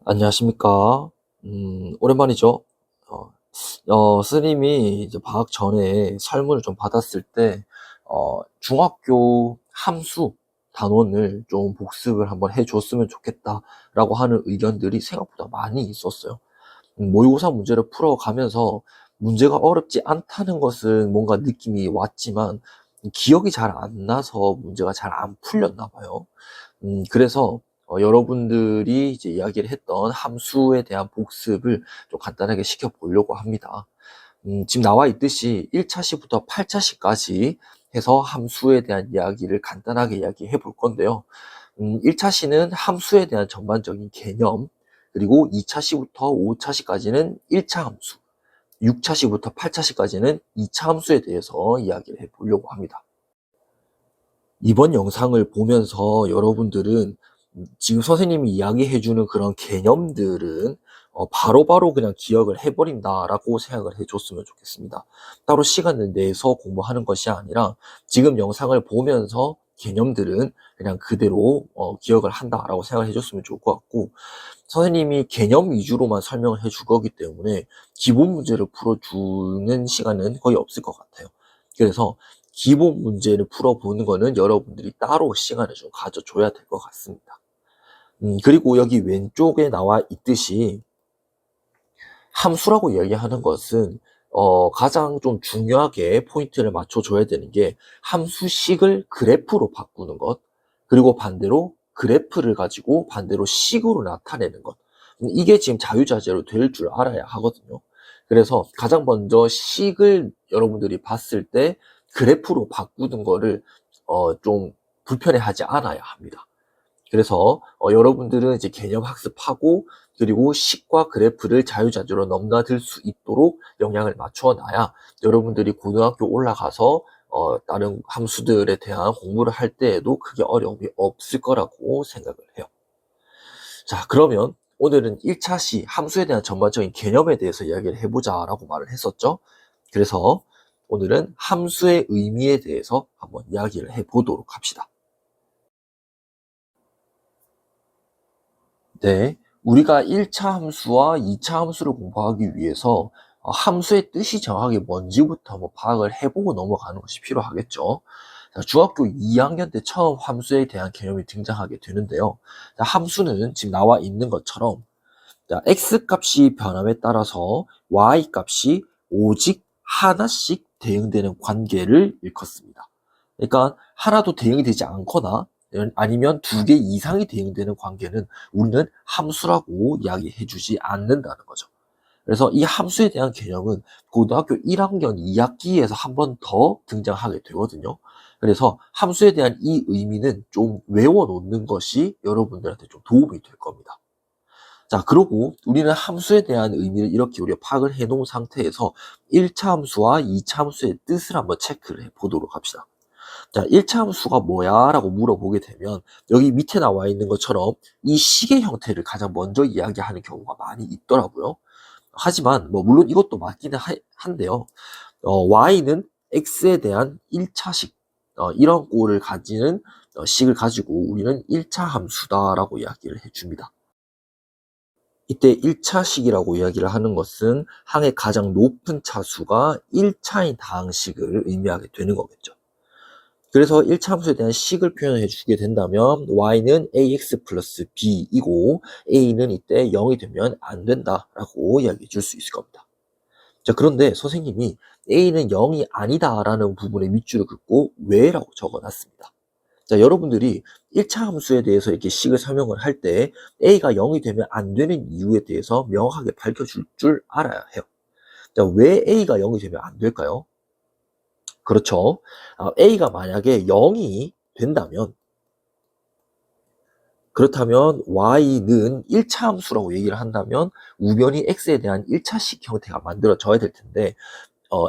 안녕하십니까. 오랜만이죠. 스님이 이제 방학 전에 설문을 좀 받았을 때, 중학교 함수 단원을 좀 복습을 한번 해줬으면 좋겠다라고 하는 의견들이 생각보다 많이 있었어요. 모의고사 문제를 풀어가면서 문제가 어렵지 않다는 것은 뭔가 느낌이 왔지만, 기억이 잘 안 나서 문제가 잘 안 풀렸나 봐요. 그래서 여러분들이 이제 이야기를 했던 함수에 대한 복습을 좀 간단하게 시켜보려고 합니다. 지금 나와 있듯이 1차시부터 8차시까지 해서 함수에 대한 이야기를 간단하게 이야기해 볼 건데요. 1차시는 함수에 대한 전반적인 개념, 그리고 2차시부터 5차시까지는 1차 함수, 6차시부터 8차시까지는 2차 함수에 대해서 이야기를 해 보려고 합니다. 이번 영상을 보면서 여러분들은 지금 선생님이 이야기해주는 그런 개념들은 바로바로 그냥 기억을 해버린다라고 생각을 해줬으면 좋겠습니다. 따로 시간을 내서 공부하는 것이 아니라 지금 영상을 보면서 개념들은 그냥 그대로 기억을 한다라고 생각을 해줬으면 좋을 것 같고, 선생님이 개념 위주로만 설명을 해줄 거기 때문에 기본 문제를 풀어주는 시간은 거의 없을 것 같아요. 그래서 기본 문제를 풀어보는 거는 여러분들이 따로 시간을 좀 가져줘야 될 것 같습니다. 그리고 여기 왼쪽에 나와 있듯이 함수라고 이야기하는 것은 가장 좀 중요하게 포인트를 맞춰줘야 되는 게 함수식을 그래프로 바꾸는 것, 그리고 반대로 그래프를 가지고 반대로 식으로 나타내는 것. 이게 지금 자유자재로 될 줄 알아야 하거든요. 그래서 가장 먼저 식을 여러분들이 봤을 때 그래프로 바꾸는 거를 좀 불편해하지 않아야 합니다. 그래서 여러분들은 이제 개념 학습하고, 그리고 식과 그래프를 자유자재로 넘나들 수 있도록 영향을 맞춰 놔야 여러분들이 고등학교 올라가서 다른 함수들에 대한 공부를 할 때에도 크게 어려움이 없을 거라고 생각을 해요. 자, 그러면 오늘은 1차시 함수에 대한 전반적인 개념에 대해서 이야기를 해보자 라고 말을 했었죠. 그래서 오늘은 함수의 의미에 대해서 한번 이야기를 해보도록 합시다. 네, 우리가 1차 함수와 2차 함수를 공부하기 위해서 함수의 뜻이 정확하게 뭔지부터 한번 파악을 해보고 넘어가는 것이 필요하겠죠. 자, 중학교 2학년 때 처음 함수에 대한 개념이 등장하게 되는데요. 자, 함수는 지금 나와 있는 것처럼, 자, x 값이 변함에 따라서 y 값이 오직 하나씩 대응되는 관계를 일컫습니다. 그러니까 하나도 대응이 되지 않거나 아니면 두 개 이상이 대응되는 관계는 우리는 함수라고 이야기해 주지 않는다는 거죠. 그래서 이 함수에 대한 개념은 고등학교 1학년 2학기에서 한 번 더 등장하게 되거든요. 그래서 함수에 대한 이 의미는 좀 외워놓는 것이 여러분들한테 좀 도움이 될 겁니다. 자, 그리고 우리는 함수에 대한 의미를 이렇게 우리가 파악을 해 놓은 상태에서 1차 함수와 2차 함수의 뜻을 한번 체크를 해 보도록 합시다. 자, 1차 함수가 뭐야? 라고 물어보게 되면 여기 밑에 나와 있는 것처럼 이 식의 형태를 가장 먼저 이야기하는 경우가 많이 있더라고요. 하지만 뭐 물론 이것도 맞기는 한데요. y는 x에 대한 1차식, 이런 꼴을 가지는 식을 가지고 우리는 1차 함수다라고 이야기를 해줍니다. 이때 1차식이라고 이야기를 하는 것은 항의 가장 높은 차수가 1차인 다항식을 의미하게 되는 거겠죠. 그래서 1차 함수에 대한 식을 표현해 주게 된다면 y는 ax 플러스 b이고 a는 이때 0이 되면 안 된다라고 이야기해 줄 수 있을 겁니다. 자, 그런데 선생님이 a는 0이 아니다라는 부분에 밑줄을 긋고 왜라고 적어놨습니다. 자, 여러분들이 1차 함수에 대해서 이렇게 식을 설명을 할 때 a가 0이 되면 안 되는 이유에 대해서 명확하게 밝혀줄 줄 알아야 해요. 자, 왜 a가 0이 되면 안 될까요? 그렇죠. a가 만약에 0이 된다면, 그렇다면 y는 1차 함수라고 얘기를 한다면 우변이 x에 대한 1차식 형태가 만들어져야 될 텐데,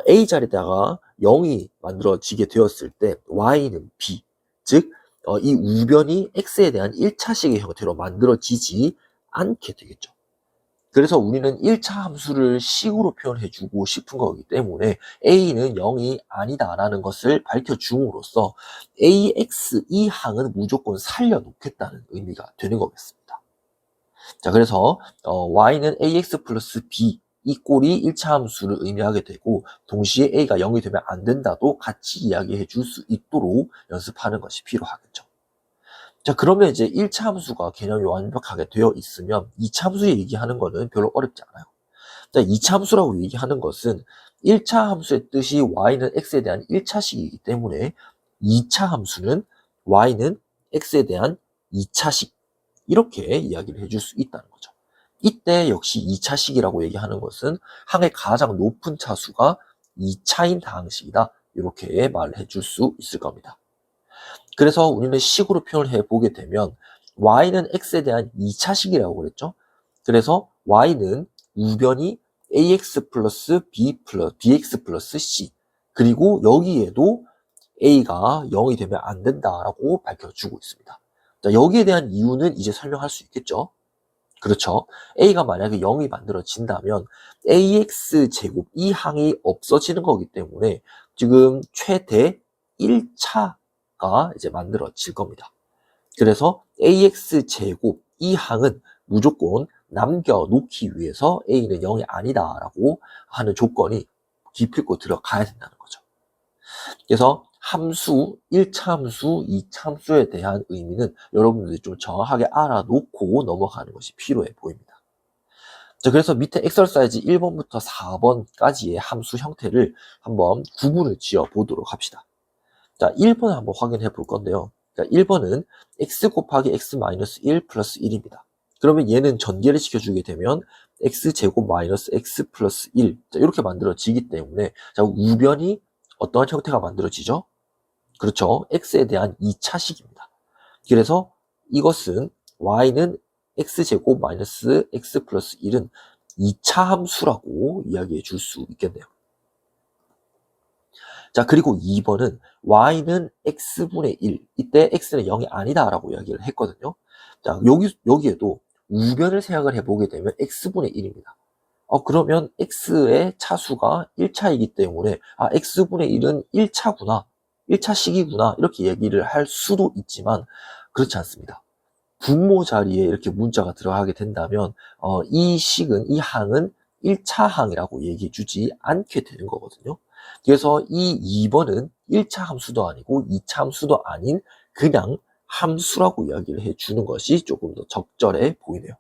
a 자리에다가 0이 만들어지게 되었을 때 y는 b, 즉 이 우변이 x에 대한 1차식의 형태로 만들어지지 않게 되겠죠. 그래서 우리는 1차 함수를 식으로 표현해주고 싶은 거기 때문에 a는 0이 아니다라는 것을 밝혀줌으로써 ax 이 항은 무조건 살려놓겠다는 의미가 되는 거겠습니다. 자, 그래서 y는 ax 플러스 b 이 꼴이 1차 함수를 의미하게 되고 동시에 a가 0이 되면 안 된다도 같이 이야기해 줄 수 있도록 연습하는 것이 필요하겠죠. 자, 그러면 이제 1차 함수가 개념이 완벽하게 되어 있으면 2차 함수 얘기하는 거는 별로 어렵지 않아요. 자, 2차 함수라고 얘기하는 것은 1차 함수의 뜻이 y는 x에 대한 1차식이기 때문에 2차 함수는 y는 x에 대한 2차식 이렇게 이야기를 해줄 수 있다는 거죠. 이때 역시 2차식이라고 얘기하는 것은 항의 가장 높은 차수가 2차인 다항식이다. 이렇게 말을 해줄 수 있을 겁니다. 그래서 우리는 식으로 표현을 해보게 되면 y는 x에 대한 2차식이라고 그랬죠. 그래서 y는 우변이 ax 플러스 bx 플러스 c 그리고 여기에도 a가 0이 되면 안 된다라고 밝혀주고 있습니다. 자, 여기에 대한 이유는 이제 설명할 수 있겠죠. 그렇죠. a가 만약에 0이 만들어진다면 ax 제곱 이 항이 없어지는 거기 때문에 지금 최대 1차가 이제 만들어질 겁니다. 그래서 ax 제곱 이 항은 무조건 남겨놓기 위해서 a는 0이 아니다라고 하는 조건이 기필코 들어가야 된다는 거죠. 그래서 함수, 1차 함수, 2차 함수에 대한 의미는 여러분들이 좀 정확하게 알아놓고 넘어가는 것이 필요해 보입니다. 자, 그래서 밑에 엑서사이즈 1번부터 4번까지의 함수 형태를 한번 구분을 지어 보도록 합시다. 자, 1번을 한번 확인해 볼 건데요. 자, 1번은 x 곱하기 x 마이너스 1 플러스 1입니다. 그러면 얘는 전개를 시켜주게 되면 x제곱 마이너스 x 플러스 1 자, 이렇게 만들어지기 때문에 자, 우변이 어떠한 형태가 만들어지죠? 그렇죠. x에 대한 2차식입니다. 그래서 이것은 y는 x제곱 마이너스 x 플러스 1은 2차 함수라고 이야기해 줄 수 있겠네요. 자, 그리고 2번은 y는 x분의 1. 이때 x는 0이 아니다 라고 이야기를 했거든요. 자, 여기에도 우변을 생각을 해보게 되면 x분의 1입니다. 그러면 x의 차수가 1차이기 때문에 x분의 1은 1차구나. 1차식이구나. 이렇게 얘기를 할 수도 있지만 그렇지 않습니다. 분모 자리에 이렇게 문자가 들어가게 된다면 이 항은 1차 항이라고 얘기해 주지 않게 되는 거거든요. 그래서 이 2번은 1차 함수도 아니고 2차 함수도 아닌 그냥 함수라고 이야기를 해 주는 것이 조금 더 적절해 보이네요.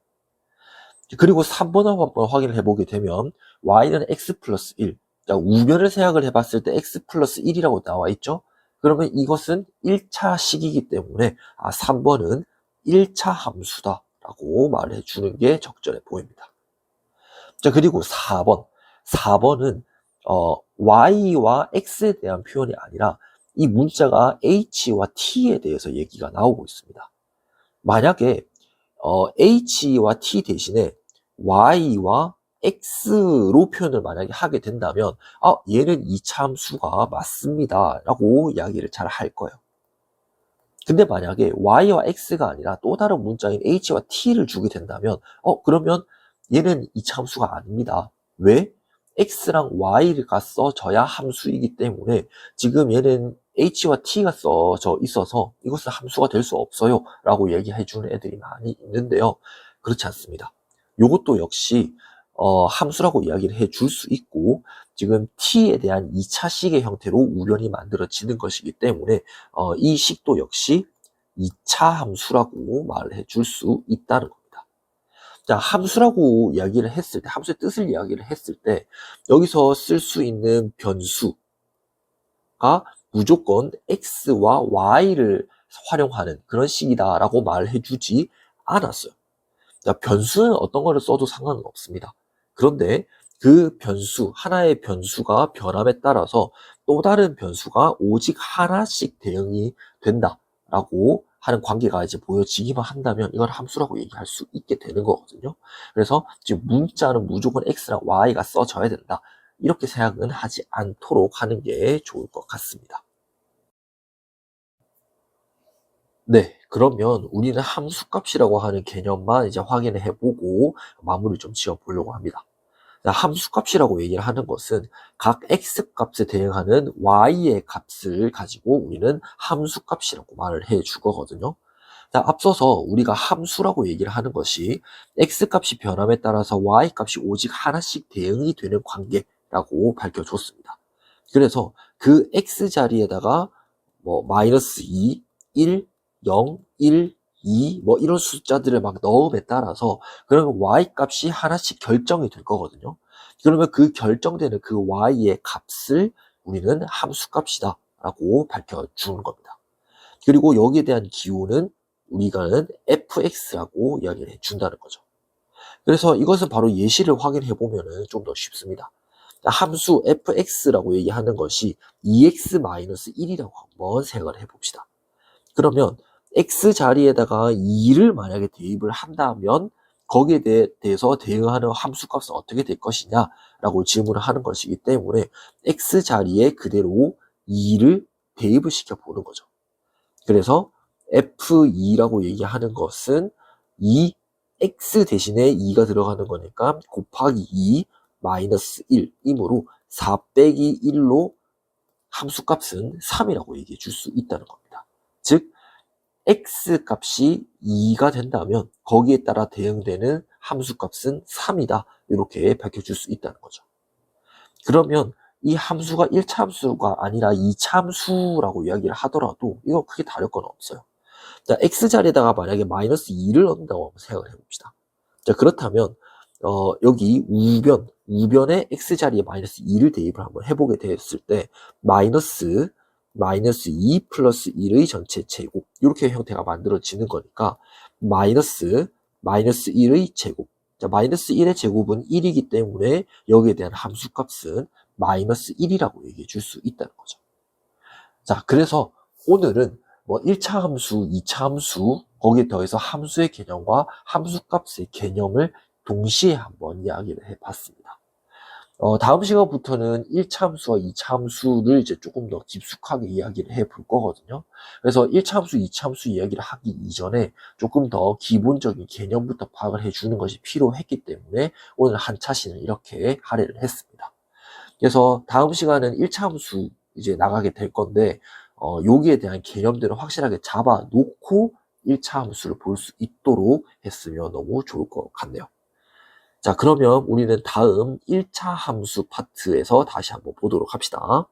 그리고 3번을 한번 확인을 해보게 되면 y는 x 플러스 1. 자, 우변을 생각을 해봤을 때 x 플러스 1이라고 나와 있죠. 그러면 이것은 1차식이기 때문에 3번은 1차 함수다 라고 말해 주는 게 적절해 보입니다. 자, 그리고 4번은 y와 x에 대한 표현이 아니라 이 문자가 h와 t에 대해서 얘기가 나오고 있습니다. 만약에 h와 t 대신에 y와 x로 표현을 만약에 하게 된다면 얘는 2차 함수가 맞습니다 라고 이야기를 잘 할 거예요. 근데 만약에 y와 x가 아니라 또 다른 문자인 h와 t를 주게 된다면 그러면 얘는 2차 함수가 아닙니다. 왜? x랑 y가 써져야 함수이기 때문에 지금 얘는 h와 t가 써져 있어서 이것은 함수가 될 수 없어요 라고 얘기해 주는 애들이 많이 있는데요. 그렇지 않습니다. 이것도 역시 함수라고 이야기를 해 줄 수 있고 지금 t에 대한 2차식의 형태로 우변이 만들어지는 것이기 때문에 이 식도 역시 2차 함수라고 말을 해 줄 수 있다는 겁니다. 자, 함수라고 이야기를 했을 때, 함수의 뜻을 이야기를 했을 때 여기서 쓸 수 있는 변수가 무조건 x와 y를 활용하는 그런 식이다라고 말을 해주지 않았어요. 자, 변수는 어떤 거를 써도 상관은 없습니다. 그런데 그 변수, 하나의 변수가 변함에 따라서 또 다른 변수가 오직 하나씩 대응이 된다라고 하는 관계가 이제 보여지기만 한다면 이걸 함수라고 얘기할 수 있게 되는 거거든요. 그래서 지금 문자는 무조건 x랑 y가 써져야 된다. 이렇게 생각은 하지 않도록 하는 게 좋을 것 같습니다. 네, 그러면 우리는 함수값이라고 하는 개념만 이제 확인을 해보고 마무리 좀 지어보려고 합니다. 함수값이라고 얘기를 하는 것은 각 x값에 대응하는 y의 값을 가지고 우리는 함수값이라고 말을 해 주거든요. 자, 앞서서 우리가 함수라고 얘기를 하는 것이 x값이 변함에 따라서 y값이 오직 하나씩 대응이 되는 관계라고 밝혀줬습니다. 그래서 그 x 자리에다가 뭐 마이너스 2, 1, 0, 1, 2, 뭐 이런 숫자들을 막 넣음에 따라서 그러면 y값이 하나씩 결정이 될 거거든요. 그러면 그 결정되는 그 y의 값을 우리는 함수값이다 라고 밝혀주는 겁니다. 그리고 여기에 대한 기호는 우리가는 fx라고 이야기를 해준다는 거죠. 그래서 이것은 바로 예시를 확인해 보면 좀 더 쉽습니다. 함수 fx라고 얘기하는 것이 2x-1이라고 한번 생각을 해봅시다. 그러면 x 자리에다가 2를 만약에 대입을 한다면 거기에 대해서 대응하는 함수값은 어떻게 될 것이냐 라고 질문을 하는 것이기 때문에 x 자리에 그대로 2를 대입을 시켜 보는 거죠. 그래서 f2라고 얘기하는 것은 2x 대신에 2가 들어가는 거니까 곱하기 2 마이너스 1이므로 4 빼기 1로 함수값은 3이라고 얘기해 줄 수 있다는 겁니다. 즉 x값이 2가 된다면 거기에 따라 대응되는 함수값은 3이다 이렇게 밝혀줄 수 있다는 거죠. 그러면 이 함수가 1차 함수가 아니라 2차 함수라고 이야기를 하더라도 이거 크게 다를 건 없어요. 자, x자리에다가 만약에 마이너스 2를 넣는다고 한번 생각을 해봅시다. 자, 그렇다면 여기 우변에 x자리에 마이너스 2를 대입을 한번 해보게 되었을 때 마이너스 2 플러스 1의 전체 제곱 이렇게 형태가 만들어지는 거니까 마이너스 1의 제곱. 자, 마이너스 1의 제곱은 1이기 때문에 여기에 대한 함수값은 마이너스 1이라고 얘기해 줄 수 있다는 거죠. 자, 그래서 오늘은 뭐 1차 함수, 2차 함수, 거기에 더해서 함수의 개념과 함수값의 개념을 동시에 한번 이야기를 해봤습니다. 다음 시간부터는 1차 함수와 2차 함수를 이제 조금 더 깊숙하게 이야기를 해볼 거거든요. 그래서 1차 함수, 2차 함수 이야기를 하기 이전에 조금 더 기본적인 개념부터 파악을 해주는 것이 필요했기 때문에 오늘 한 차시는 이렇게 할애를 했습니다. 그래서 다음 시간은 1차 함수 이제 나가게 될 건데 여기에 대한 개념들을 확실하게 잡아놓고 1차 함수를 볼 수 있도록 했으면 너무 좋을 것 같네요. 자, 그러면 우리는 다음 1차 함수 파트에서 다시 한번 보도록 합시다.